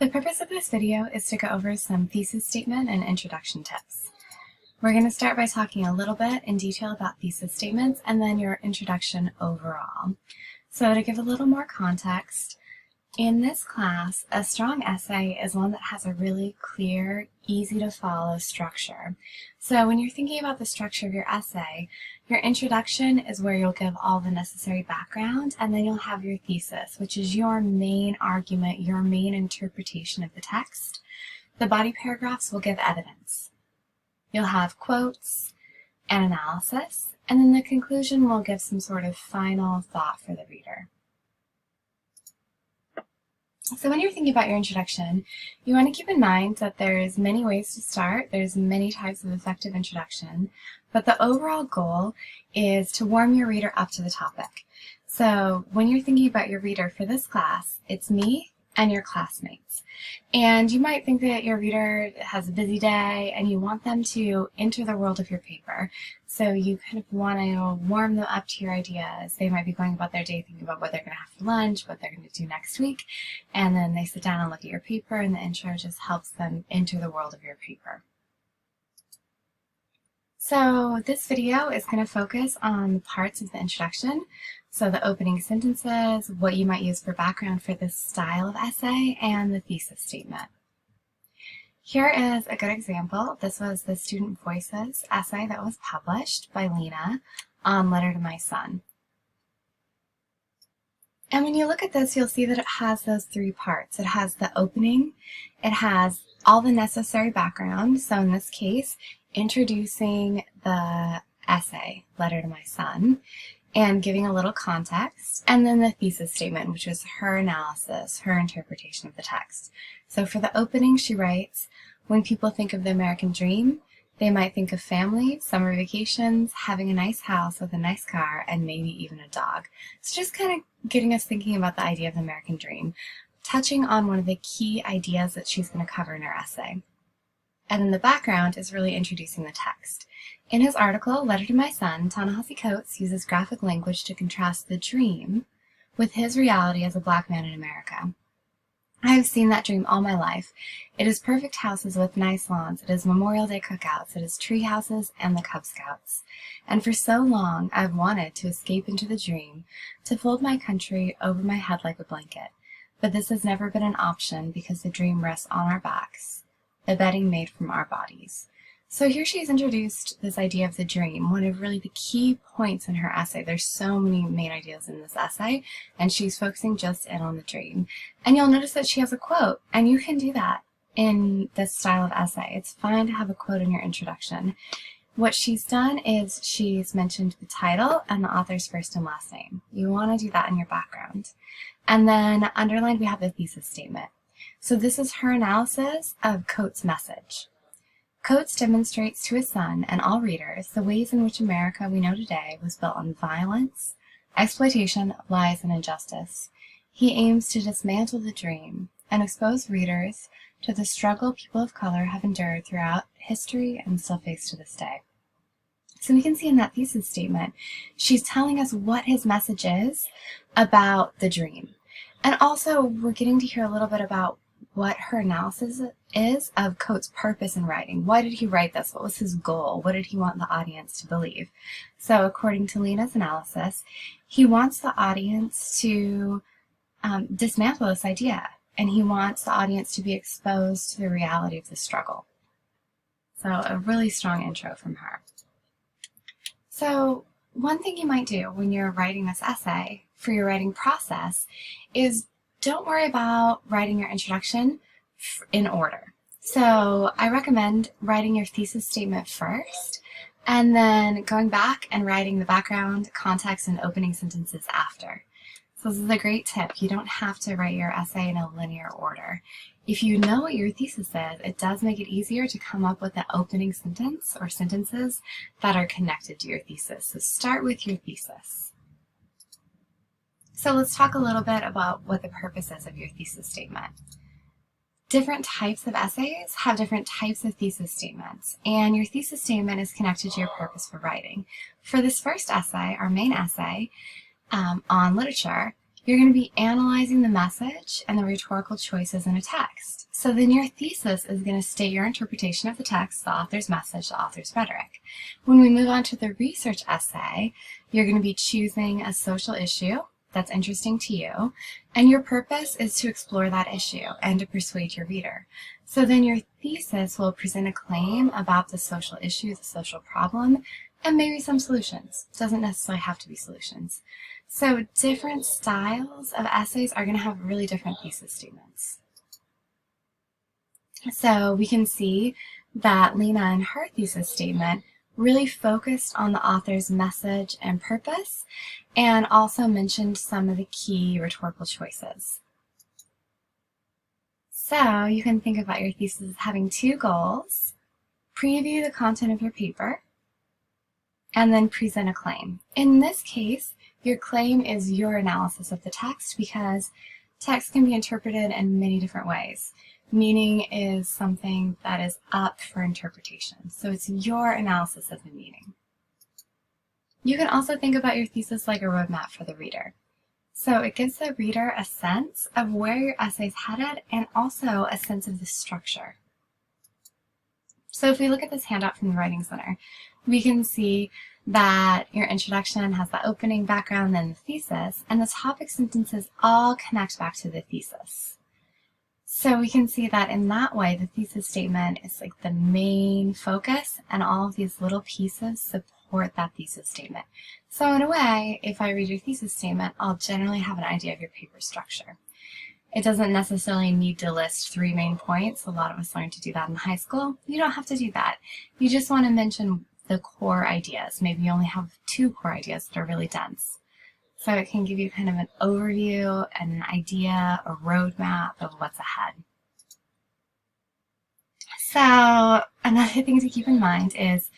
The purpose of this video is to go over some thesis statement and introduction tips. We're going to start by talking a little bit in detail about thesis statements and then your introduction overall. So to give a little more context, in this class, a strong essay is one that has a really clear, easy to follow structure. So when you're thinking about the structure of your essay, your introduction is where you'll give all the necessary background, and then you'll have your thesis, which is your main argument, your main interpretation of the text. The body paragraphs will give evidence. You'll have quotes and analysis, and then the conclusion will give some sort of final thought for the reader. So when you're thinking about your introduction, you want to keep in mind that there's many ways to start, there's many types of effective introduction, but the overall goal is to warm your reader up to the topic. So when you're thinking about your reader for this class, it's me and your classmates. And you might think that your reader has a busy day and you want them to enter the world of your paper. So you kind of want to warm them up to your ideas. They might be going about their day thinking about what they're going to have for lunch, what they're going to do next week, and then they sit down and look at your paper, and the intro just helps them enter the world of your paper. So this video is going to focus on the parts of the introduction. So the opening sentences, what you might use for background for this style of essay, and the thesis statement. Here is a good example. This was the Student Voices essay that was published by Lena on Letter to My Son. And when you look at this, you'll see that it has those three parts. It has the opening, it has all the necessary background, so in this case, introducing the essay, Letter to My Son, and giving a little context, and then the thesis statement, which is her analysis, her interpretation of the text. So for the opening, she writes, when people think of the American dream, they might think of family, summer vacations, having a nice house with a nice car, and maybe even a dog. So just kind of getting us thinking about the idea of the American dream, touching on one of the key ideas that she's going to cover in her essay. And in the background is really introducing the text. In his article, Letter to My Son, Ta-Nehisi Coates uses graphic language to contrast the dream with his reality as a black man in America. I have seen that dream all my life. It is perfect houses with nice lawns. It is Memorial Day cookouts. It is tree houses and the Cub Scouts. And for so long, I've wanted to escape into the dream, to fold my country over my head like a blanket. But this has never been an option because the dream rests on our backs, the bedding made from our bodies. So here she's introduced this idea of the dream, one of really the key points in her essay. There's so many main ideas in this essay, and she's focusing just in on the dream. And you'll notice that she has a quote, and you can do that in this style of essay. It's fine to have a quote in your introduction. What she's done is she's mentioned the title and the author's first and last name. You want to do that in your background. And then underlined we have the thesis statement. So this is her analysis of Coates' message. Coates demonstrates to his son and all readers the ways in which America we know today was built on violence, exploitation, lies, and injustice. He aims to dismantle the dream and expose readers to the struggle people of color have endured throughout history and still face to this day. So we can see in that thesis statement, she's telling us what his message is about the dream. And also, we're getting to hear a little bit about what her analysis is of Coates' purpose in writing. Why did he write this? What was his goal? What did he want the audience to believe? So according to Lena's analysis, he wants the audience to dismantle this idea, and he wants the audience to be exposed to the reality of the struggle. So a really strong intro from her. So one thing you might do when you're writing this essay for your writing process is don't worry about writing your introduction in order. So I recommend writing your thesis statement first, and then going back and writing the background, context, and opening sentences after. So this is a great tip. You don't have to write your essay in a linear order. If you know what your thesis is, it does make it easier to come up with an opening sentence or sentences that are connected to your thesis. So start with your thesis. So let's talk a little bit about what the purpose is of your thesis statement. Different types of essays have different types of thesis statements, and your thesis statement is connected to your purpose for writing. For this first essay, our main essay on literature, you're going to be analyzing the message and the rhetorical choices in a text. So then your thesis is going to state your interpretation of the text, the author's message, the author's rhetoric. When we move on to the research essay, you're going to be choosing a social issue that's interesting to you, and your purpose is to explore that issue and to persuade your reader. So then your thesis will present a claim about the social issue, the social problem, and maybe some solutions. It doesn't necessarily have to be solutions. So different styles of essays are going to have really different thesis statements. So we can see that Lena in her thesis statement really focused on the author's message and purpose, and also mentioned some of the key rhetorical choices. So you can think about your thesis as having two goals: preview the content of your paper, and then present a claim. In this case, your claim is your analysis of the text, because text can be interpreted in many different ways. Meaning is something that is up for interpretation. So it's your analysis of the meaning. You can also think about your thesis like a roadmap for the reader. So it gives the reader a sense of where your essay is headed, and also a sense of the structure. So if we look at this handout from the Writing Center, we can see that your introduction has the opening, background, then the thesis, and the topic sentences all connect back to the thesis. So we can see that in that way, the thesis statement is like the main focus, and all of these little pieces support that thesis statement. So in a way, if I read your thesis statement, I'll generally have an idea of your paper structure. It doesn't necessarily need to list 3 main points. A lot of us learn to do that in high school. You don't have to do that. You just want to mention the core ideas. Maybe you only have 2 core ideas that are really dense. So it can give you kind of an overview and an idea, a roadmap of what's ahead. So another thing to keep in mind is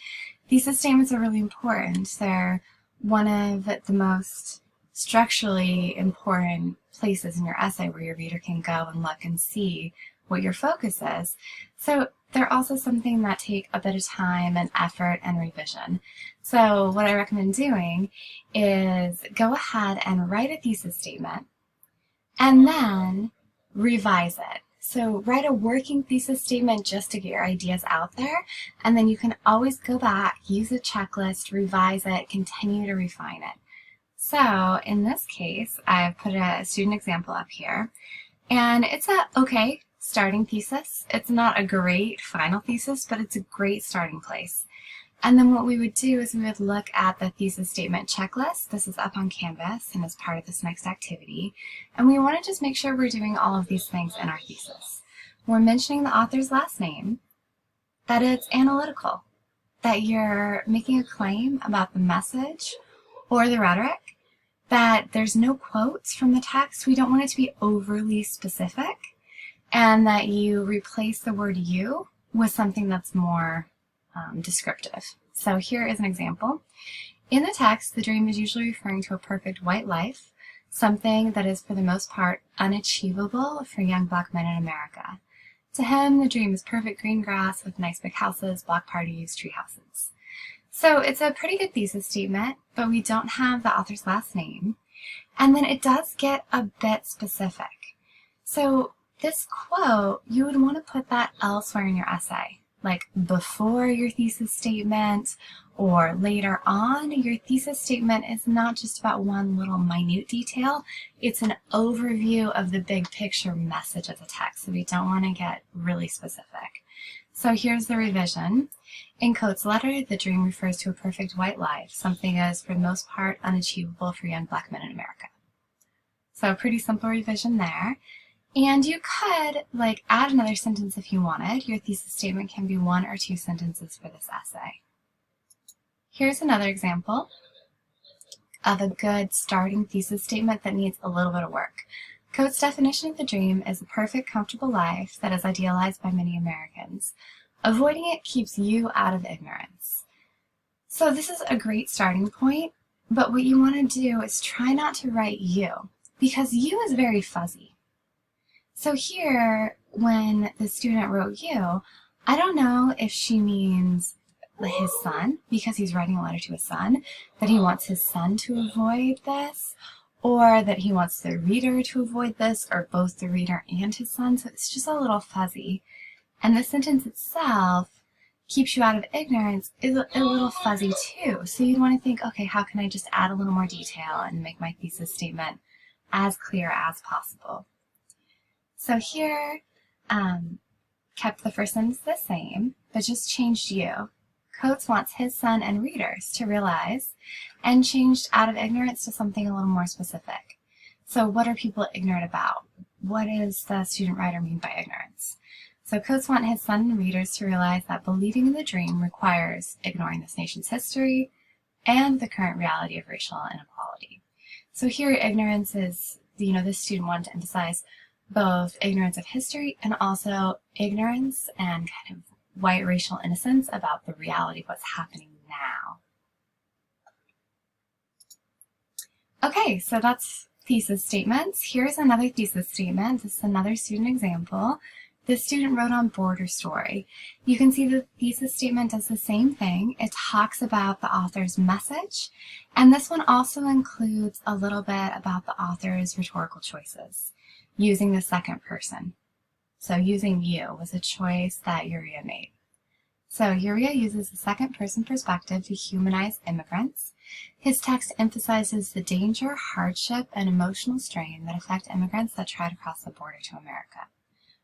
thesis statements are really important. They're one of the most structurally important places in your essay where your reader can go and look and see what your focus is. So they're also something that take a bit of time and effort and revision. So what I recommend doing is go ahead and write a thesis statement and then revise it. So write a working thesis statement just to get your ideas out there, and then you can always go back, use a checklist, revise it, continue to refine it. So in this case, I've put a student example up here, and it's a okay starting thesis. It's not a great final thesis, but it's a great starting place. And then what we would do is we would look at the thesis statement checklist. This is up on Canvas and is part of this next activity. And we want to just make sure we're doing all of these things in our thesis. We're mentioning the author's last name, that it's analytical, that you're making a claim about the message or the rhetoric, that there's no quotes from the text. We don't want it to be overly specific, and that you replace the word you with something that's more descriptive. So here is an example. In the text, the dream is usually referring to a perfect white life, something that is for the most part unachievable for young Black men in America. To him, the dream is perfect green grass with nice big houses, block parties, tree houses. So it's a pretty good thesis statement, but we don't have the author's last name. And then it does get a bit specific. So this quote, you would want to put that elsewhere in your essay, like before your thesis statement or later on. Your thesis statement is not just about one little minute detail. It's an overview of the big picture message of the text, so we don't want to get really specific. So here's the revision. In Coates' letter, the dream refers to a perfect white life, something that is for the most part unachievable for young Black men in America. So a pretty simple revision there. And you could add another sentence if you wanted. Your thesis statement can be 1 or 2 sentences for this essay. Here's another example of a good starting thesis statement that needs a little bit of work. Coates' definition of the dream is a perfect, comfortable life that is idealized by many Americans. Avoiding it keeps you out of ignorance. So this is a great starting point, but what you want to do is try not to write you, because you is very fuzzy. So here, when the student wrote you, I don't know if she means his son, because he's writing a letter to his son, that he wants his son to avoid this, or that he wants the reader to avoid this, or both the reader and his son, so it's just a little fuzzy. And the sentence itself, keeps you out of ignorance, is a little fuzzy too. So you'd want to think, okay, how can I just add a little more detail and make my thesis statement as clear as possible? So here, kept the first sentence the same, but just changed you. Coates wants his son and readers to realize, and changed out of ignorance to something a little more specific. So what are people ignorant about? What does the student writer mean by ignorance? So Coates wants his son and readers to realize that believing in the dream requires ignoring this nation's history and the current reality of racial inequality. So here ignorance is, this student wanted to emphasize both ignorance of history and also ignorance and kind of white racial innocence about the reality of what's happening now. Okay, so that's thesis statements. Here's another thesis statement. This is another student example. The student wrote on border story. You can see the thesis statement does the same thing. It talks about the author's message, and this one also includes a little bit about the author's rhetorical choices, using the second person. So using you was a choice that Uriah made. So Uriah uses the second person perspective to humanize immigrants. His text emphasizes the danger, hardship, and emotional strain that affect immigrants that try to cross the border to America.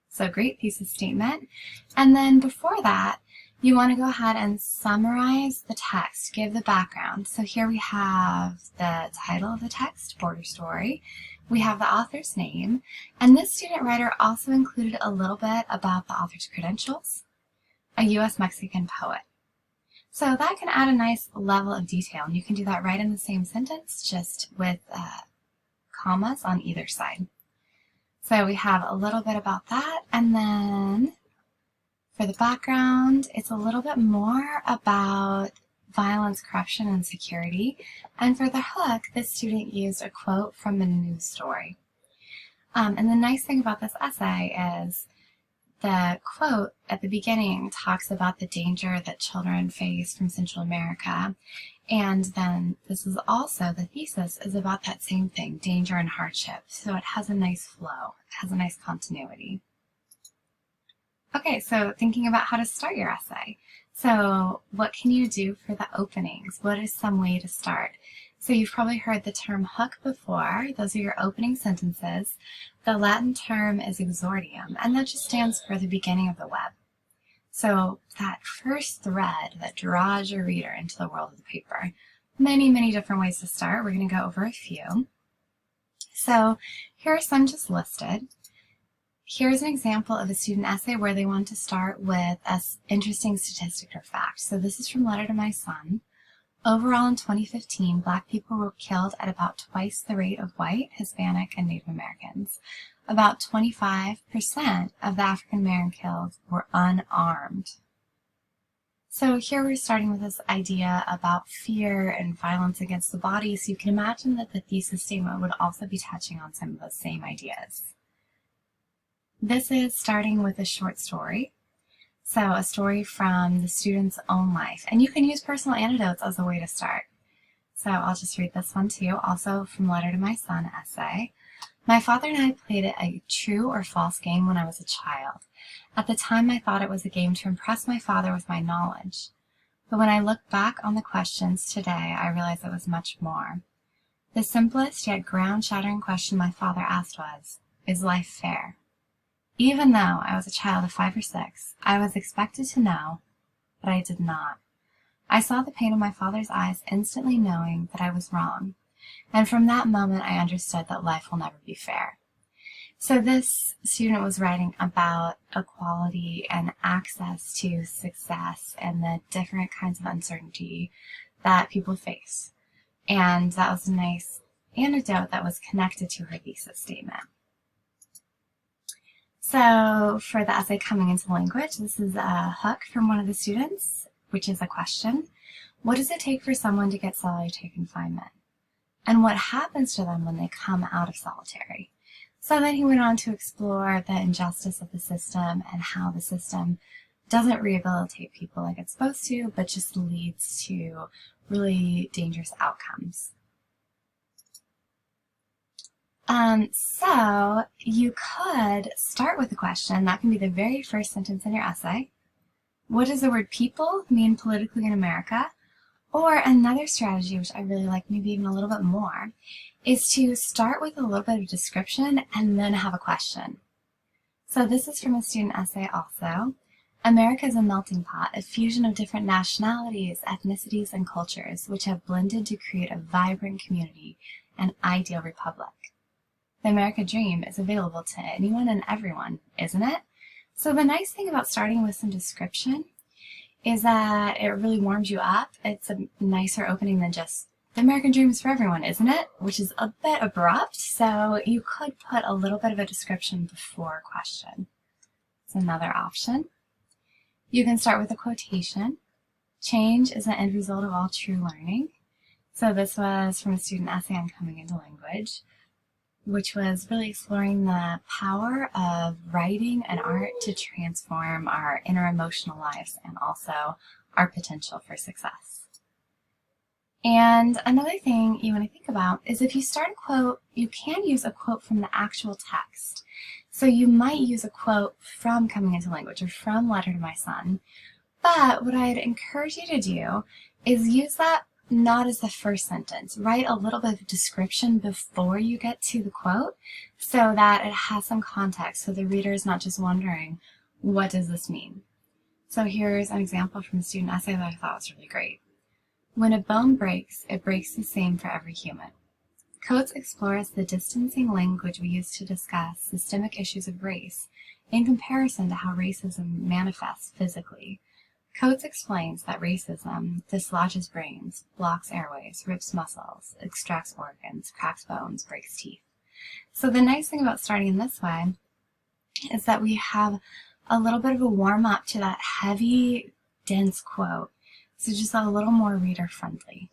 So great thesis statement. And then before that, you want to go ahead and summarize the text, give the background. So here we have the title of the text, Border Story. We have the author's name, and this student writer also included a little bit about the author's credentials, a U.S.-Mexican poet. So that can add a nice level of detail, and you can do that right in the same sentence, just with commas on either side. So we have a little bit about that, and then for the background, it's a little bit more about violence, corruption, and security. And for the hook, this student used a quote from a news story. And the nice thing about this essay is the quote at the beginning talks about the danger that children face from Central America. And then this is also, the thesis is about that same thing, danger and hardship. So it has a nice flow, it has a nice continuity. Okay, so thinking about how to start your essay. So what can you do for the openings? What is some way to start? So you've probably heard the term hook before. Those are your opening sentences. The Latin term is exordium, and that just stands for the beginning of the web. So that first thread that draws your reader into the world of the paper. Many, many different ways to start. We're going to go over a few. So here are some just listed. Here's an example of a student essay where they want to start with an interesting statistic or fact. So this is from Letter to My Son. Overall in 2015, Black people were killed at about twice the rate of white, Hispanic, and Native Americans. About 25% of the African American killed were unarmed. So here we're starting with this idea about fear and violence against the body, so you can imagine that the thesis statement would also be touching on some of those same ideas. This is starting with a short story. So a story from the student's own life. And you can use personal anecdotes as a way to start. So I'll just read this one too, also from Letter to My Son essay. My father and I played a true or false game when I was a child. At the time I thought it was a game to impress my father with my knowledge. But when I look back on the questions today, I realize it was much more. The simplest yet ground-shattering question my father asked was, is life fair? Even though I was a child of 5 or 6, I was expected to know, but I did not. I saw the pain in my father's eyes, instantly knowing that I was wrong. And from that moment, I understood that life will never be fair. So this student was writing about equality and access to success and the different kinds of uncertainty that people face. And that was a nice anecdote that was connected to her thesis statement. So for the essay coming into language, this is a hook from one of the students, which is a question. What does it take for someone to get solitary confinement? And what happens to them when they come out of solitary? So then he went on to explore the injustice of the system and how the system doesn't rehabilitate people like it's supposed to, but just leads to really dangerous outcomes. So you could start with a question. That can be the very first sentence in your essay. What does the word people mean politically in America? Or another strategy, which I really like, maybe even a little bit more, is to start with a little bit of description and then have a question. So this is from a student essay also. America is a melting pot, a fusion of different nationalities, ethnicities, and cultures, which have blended to create a vibrant community, an ideal republic. The American dream is available to anyone and everyone, isn't it? So the nice thing about starting with some description is that it really warms you up. It's a nicer opening than just, the American dream is for everyone, isn't it? Which is a bit abrupt, so you could put a little bit of a description before a question. It's another option. You can start with a quotation. Change is an end result of all true learning. So this was from a student essay on coming into language, which was really exploring the power of writing and art to transform our inner emotional lives and also our potential for success. And another thing you want to think about is if you start a quote, you can use a quote from the actual text. So you might use a quote from Coming Into Language or from Letter to My Son, but what I'd encourage you to do is use that not as the first sentence. Write a little bit of description before you get to the quote so that it has some context, so the reader is not just wondering, what does this mean? So here's an example from a student essay that I thought was really great. When a bone breaks, it breaks the same for every human. Coates explores the distancing language we use to discuss systemic issues of race in comparison to how racism manifests physically. Coates explains that racism dislodges brains, blocks airways, rips muscles, extracts organs, cracks bones, breaks teeth. So the nice thing about starting in this way is that we have a little bit of a warm-up to that heavy, dense quote, so just a little more reader-friendly.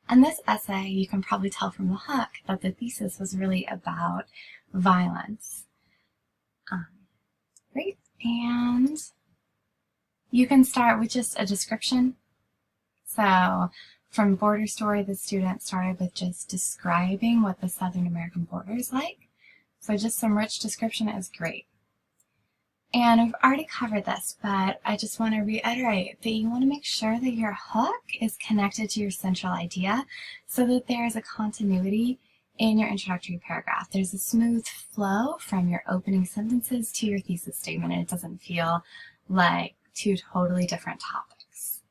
And this essay, you can probably tell from the hook that the thesis was really about violence. Great, and you can start with just a description. So from Border Story, the student started with just describing what the Southern American border is like. So just some rich description is great. And I've already covered this, but I just want to reiterate that you want to make sure that your hook is connected to your central idea so that there is a continuity in your introductory paragraph. There's a smooth flow from your opening sentences to your thesis statement, and it doesn't feel like two totally different topics.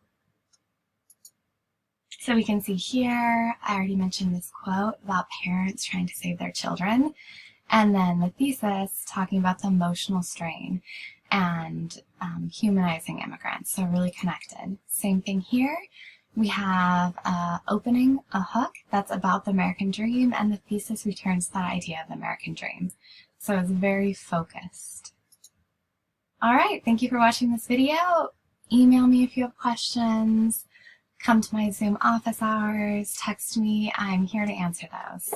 So we can see here, I already mentioned this quote about parents trying to save their children, and then the thesis talking about the emotional strain and humanizing immigrants, so really connected. Same thing here. We have opening, a hook that's about the American dream, and the thesis returns to that idea of the American dream. So it's very focused. All right, thank you for watching this video. Email me if you have questions. Come to my Zoom office hours. Text me. I'm here to answer those.